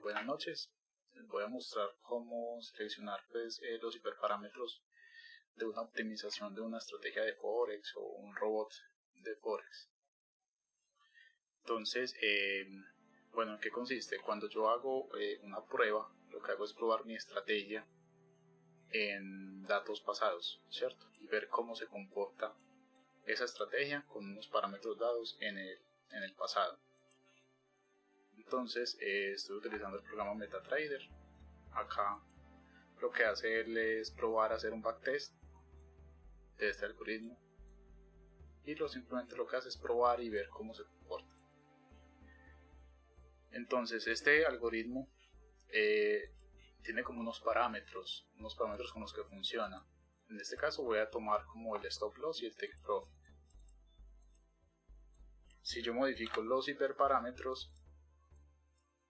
Buenas noches. Les voy a mostrar cómo seleccionar los hiperparámetros de una optimización de una estrategia de Forex o un robot de Forex. Entonces, ¿en qué consiste? Cuando yo hago una prueba, lo que hago es probar mi estrategia en datos pasados, ¿cierto? Y ver cómo se comporta esa estrategia con unos parámetros dados en el pasado. Entonces estoy utilizando el programa MetaTrader. Acá lo que hace él es probar a hacer un backtest de este algoritmo y simplemente lo que hace es probar y ver cómo se comporta. Entonces este algoritmo tiene como unos parámetros con los que funciona. En este caso voy a tomar como el stop loss y el take profit. Si yo modifico los hiperparámetros,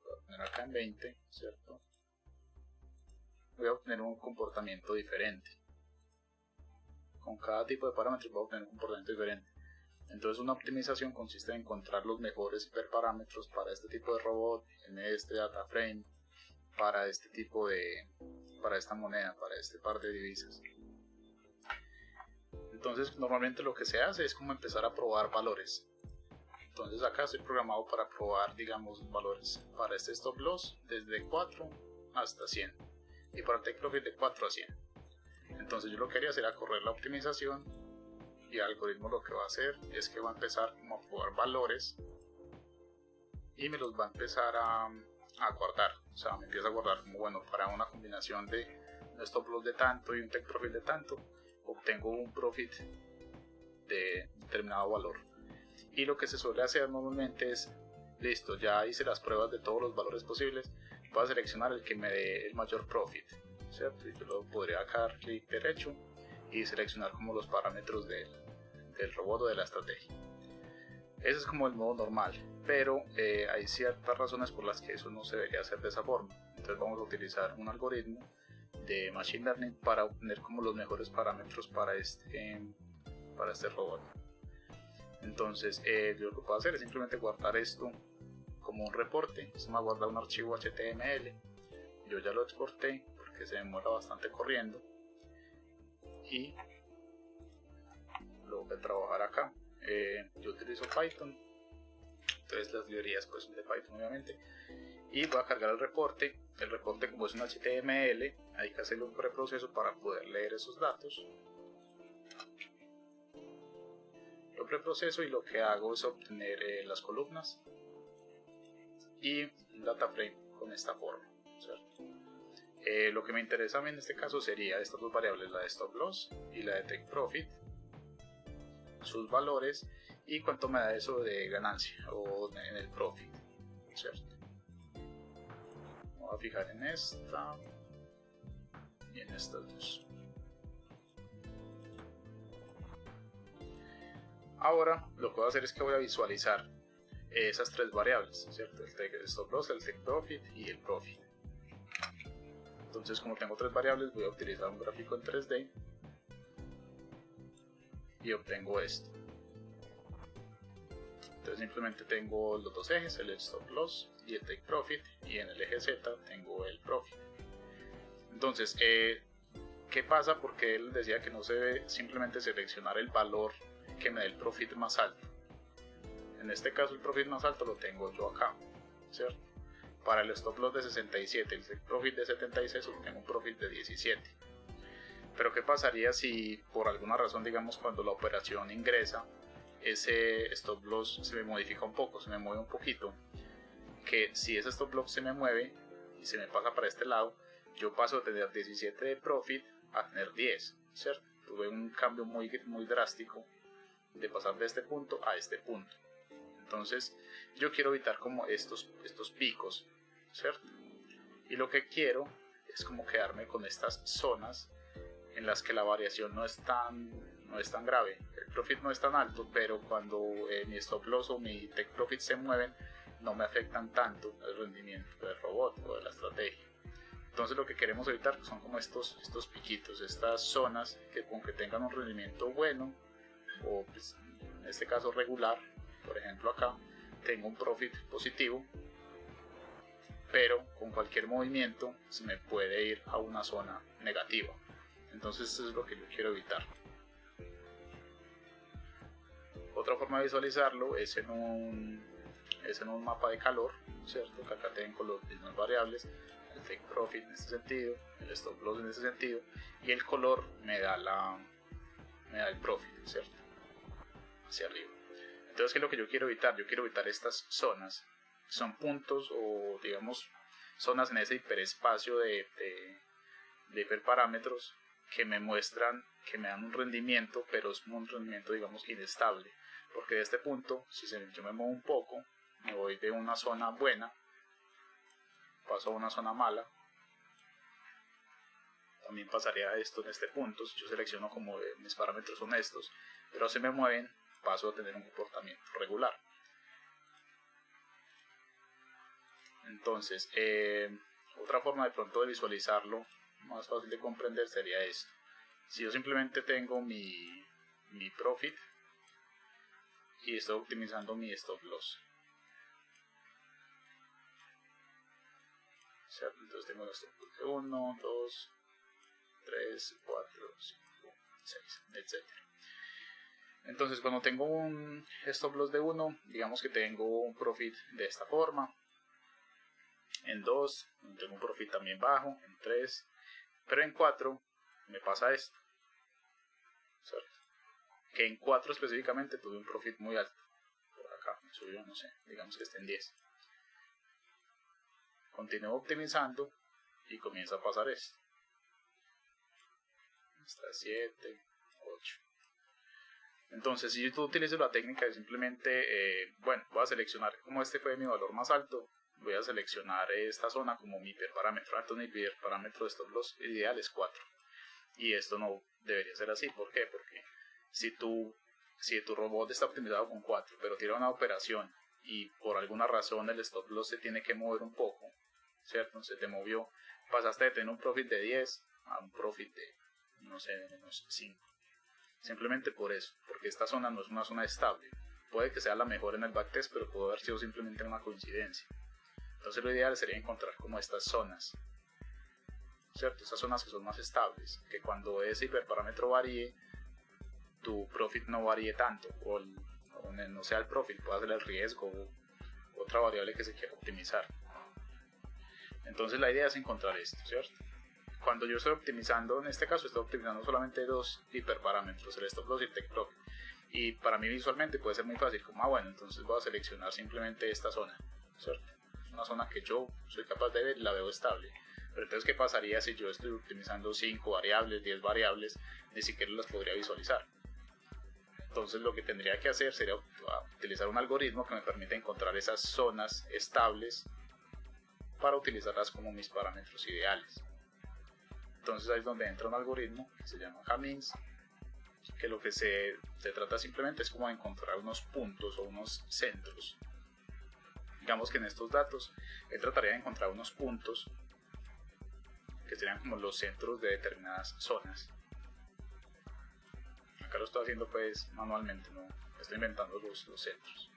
voy a poner acá en 20, ¿cierto? Voy a obtener un comportamiento diferente. Con cada tipo de parámetros voy a obtener un comportamiento diferente. Entonces una optimización consiste en encontrar los mejores hiperparámetros para este tipo de robot, en este data frame, para esta moneda, para este par de divisas. Entonces normalmente lo que se hace es como empezar a probar valores. Entonces acá estoy programado para probar, digamos, valores para este stop loss desde 4 hasta 100 y para el take profit de 4 a 100. Entonces yo lo que haría será correr la optimización y el algoritmo lo que va a hacer es que va a empezar como a probar valores y me los va a empezar a guardar. O sea, me empieza a guardar como para una combinación de un stop loss de tanto y un take profit de tanto, obtengo un profit de determinado valor. Y lo que se suele hacer normalmente es, listo, ya hice las pruebas de todos los valores posibles, voy a seleccionar el que me dé el mayor profit, ¿cierto? Y yo lo podría acá dar clic derecho y seleccionar como los parámetros del robot o de la estrategia. Ese es como el modo normal, pero hay ciertas razones por las que eso no se debería hacer de esa forma. Entonces vamos a utilizar un algoritmo de Machine Learning para obtener como los mejores parámetros para este robot. Entonces yo lo que puedo hacer es simplemente guardar esto como un reporte. Esto me va a guardar un archivo HTML. Yo ya lo exporté porque se demora bastante corriendo y lo voy a trabajar acá. Yo utilizo Python, entonces las librerías pues son de Python obviamente, y voy a cargar el reporte como es un HTML, hay que hacerle un preproceso para poder leer esos datos. Lo preproceso y lo que hago es obtener las columnas y un data frame con esta forma, ¿cierto? Lo que me interesa a mí en este caso sería estas dos variables, la de stop loss y la de take profit, sus valores y cuánto me da eso de ganancia o en el profit, ¿cierto? Voy a fijar en esta y en estas dos. Ahora lo que voy a hacer es que voy a visualizar esas tres variables, ¿cierto? El stop loss, el take profit y el profit. Entonces, como tengo tres variables, voy a utilizar un gráfico en 3D y obtengo esto. Entonces simplemente tengo los dos ejes, el stop loss y el take profit, y en el eje Z tengo el profit. Entonces, ¿qué pasa? Porque él decía que no se debe simplemente seleccionar el valor que me dé el profit más alto. En este caso el profit más alto lo tengo yo acá, ¿cierto? Para el stop loss de 67 y el take profit de 76 obtengo un profit de 17. Pero ¿qué pasaría si por alguna razón, digamos, cuando la operación ingresa, ese stop loss se me modifica un poco, se me mueve un poquito? Que si ese stop loss se me mueve y se me pasa para este lado, yo paso de tener 17 de profit a tener 10, ¿cierto? Tuve un cambio muy drástico de pasar de este punto a este punto. Entonces yo quiero evitar como estos picos, ¿cierto? Y lo que quiero es como quedarme con estas zonas en las que la variación no es tan grave. El profit no es tan alto, pero cuando mi stop loss o mi take profit se mueven, no me afectan tanto el rendimiento del robot o de la estrategia. Entonces lo que queremos evitar son como estos piquitos, estas zonas que con que tengan un rendimiento bueno o pues, en este caso regular. Por ejemplo acá tengo un profit positivo, pero con cualquier movimiento se me puede ir a una zona negativa. Entonces eso es lo que yo quiero evitar. Otra forma de visualizarlo es en un mapa de calor, ¿cierto? Que acá tengo las mismas variables, el take profit en este sentido, el stop loss en este sentido, y el color me da el profit, ¿cierto? Hacia arriba. Entonces, ¿qué es lo que yo quiero evitar? Yo quiero evitar estas zonas, que son puntos o digamos zonas en ese hiperespacio de hiperparámetros que me muestran, que me dan un rendimiento, pero es un rendimiento digamos inestable, porque de este punto, si yo me muevo un poco, me voy de una zona buena, paso a una zona mala. También pasaría esto en este punto, si yo selecciono como mis parámetros son estos, pero se me mueven, paso a tener un comportamiento regular. Entonces, otra forma de pronto de visualizarlo, más fácil de comprender, sería esto. Si yo simplemente tengo mi profit y estoy optimizando mi stop loss, ¿cierto? Entonces tengo los stop loss de 1, 2, 3, 4, 5, 6, etc. Entonces cuando tengo un stop loss de 1, digamos que tengo un profit de esta forma. En 2 tengo un profit también bajo, en 3, pero en 4 me pasa esto, ¿cierto? Que en 4 específicamente tuve un profit muy alto, por acá me subió, no sé, digamos que esté en 10. Continúo optimizando y comienza a pasar esto, hasta 7, 8. Entonces, si yo utilizo la técnica de simplemente, bueno, voy a seleccionar, como este fue mi valor más alto, voy a seleccionar esta zona como mi hiperparámetro. Entonces mi hiperparámetro de stop loss ideal es 4. Y esto no debería ser así. ¿Por qué? Porque si tu robot está optimizado con 4, pero tira una operación y por alguna razón el stop loss se tiene que mover un poco, ¿cierto? Se te movió, pasaste de tener un profit de 10 a un profit de, no sé, menos 5. Simplemente por eso, porque esta zona no es una zona estable. Puede que sea la mejor en el backtest, pero puede haber sido simplemente una coincidencia. Entonces lo ideal sería encontrar como estas zonas, ¿cierto? Estas zonas que son más estables, que cuando ese hiperparámetro varíe, tu profit no varíe tanto, o no sea el profit, pueda ser el riesgo o otra variable que se quiera optimizar. Entonces la idea es encontrar esto, ¿cierto? Cuando yo estoy optimizando, en este caso estoy optimizando solamente dos hiperparámetros, el stop loss y el take profit. Y para mí visualmente puede ser muy fácil, como bueno, entonces voy a seleccionar simplemente esta zona, ¿cierto? Una zona que yo soy capaz de ver y la veo estable. Pero entonces, ¿qué pasaría si yo estoy optimizando 5 variables, 10 variables? Ni siquiera las podría visualizar. Entonces lo que tendría que hacer sería utilizar un algoritmo que me permita encontrar esas zonas estables para utilizarlas como mis parámetros ideales. Entonces ahí es donde entra un algoritmo que se llama K-means, que lo que se trata simplemente es como de encontrar unos puntos o unos centros. Digamos que en estos datos él trataría de encontrar unos puntos que serían como los centros de determinadas zonas. Acá lo estoy haciendo pues manualmente, no estoy inventando los centros.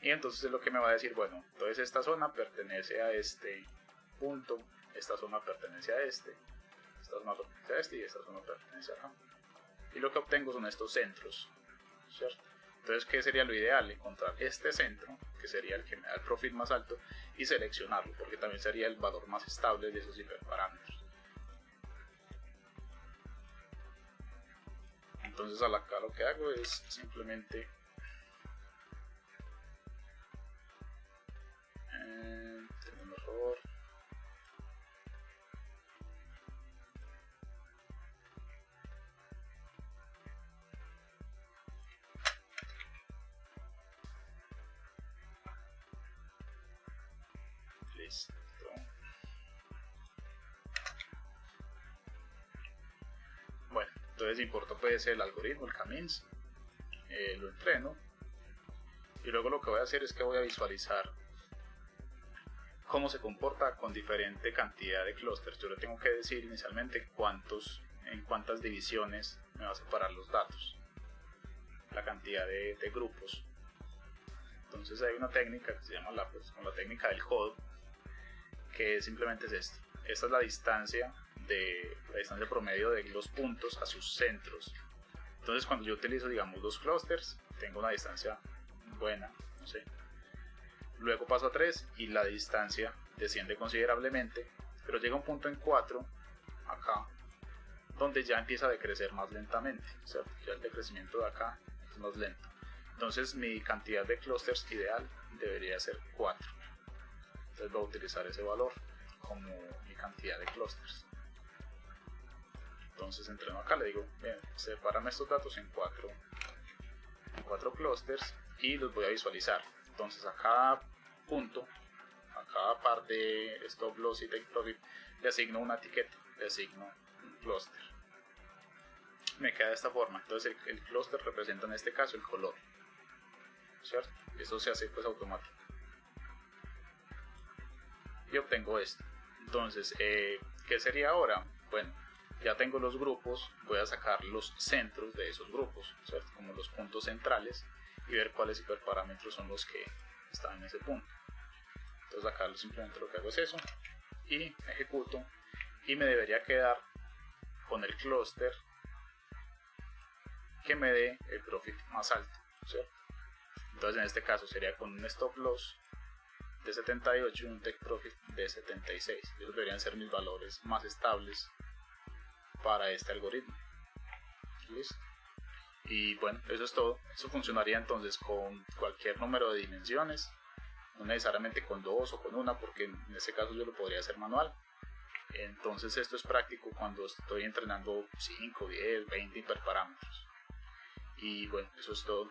Y entonces es lo que me va a decir, bueno, entonces esta zona pertenece a este punto, esta zona pertenece a este, esta zona pertenece a este y esta zona pertenece a acá. Y lo que obtengo son estos centros, ¿cierto? Entonces, ¿qué sería lo ideal? Encontrar este centro, que sería el que me da el profit más alto, y seleccionarlo, porque también sería el valor más estable de esos hiperparámetros. Entonces acá lo que hago es simplemente tengo un error. Listo. Bueno, entonces importo pues el algoritmo, el K-means, lo entreno y luego lo que voy a hacer es que voy a visualizar cómo se comporta con diferente cantidad de clústeres. Yo le tengo que decir inicialmente en cuántas divisiones me va a separar los datos, la cantidad de grupos. Entonces hay una técnica que se llama la técnica del HODL, que simplemente es esto. Esta es la distancia promedio de los puntos a sus centros. Entonces cuando yo utilizo, digamos, 2 clusters, tengo una distancia buena, no sé. Luego paso a 3 y la distancia desciende considerablemente, pero llega un punto en 4, acá, donde ya empieza a decrecer más lentamente, ¿cierto? Ya el decrecimiento de acá es más lento. Entonces mi cantidad de clusters ideal debería ser 4. Entonces voy a utilizar ese valor como mi cantidad de clusters. Entonces entreno acá, le digo, bien, sepárame estos datos en 4 clusters y los voy a visualizar. Entonces a cada punto, a cada par de stop loss y take profit, le asigno una etiqueta, le asigno un cluster. Me queda de esta forma. Entonces el cluster representa en este caso el color, ¿cierto? Eso se hace pues automático. Y obtengo esto. Entonces, ¿qué sería ahora? Bueno, ya tengo los grupos, voy a sacar los centros de esos grupos, ¿cierto? Como los puntos centrales, y ver cuáles hiperparámetros son los que están en ese punto. Entonces acá simplemente lo que hago es eso, y ejecuto, y me debería quedar con el clúster que me dé el profit más alto, ¿cierto? Entonces en este caso sería con un stop loss de 78 y un take profit de 76. Esos deberían ser mis valores más estables para este algoritmo. ¿Listo? Y bueno, eso es todo. Eso funcionaría entonces con cualquier número de dimensiones, no necesariamente con 2 o con 1, porque en este caso yo lo podría hacer manual. Entonces esto es práctico cuando estoy entrenando 5, 10, 20 hiperparámetros. Y bueno, eso es todo.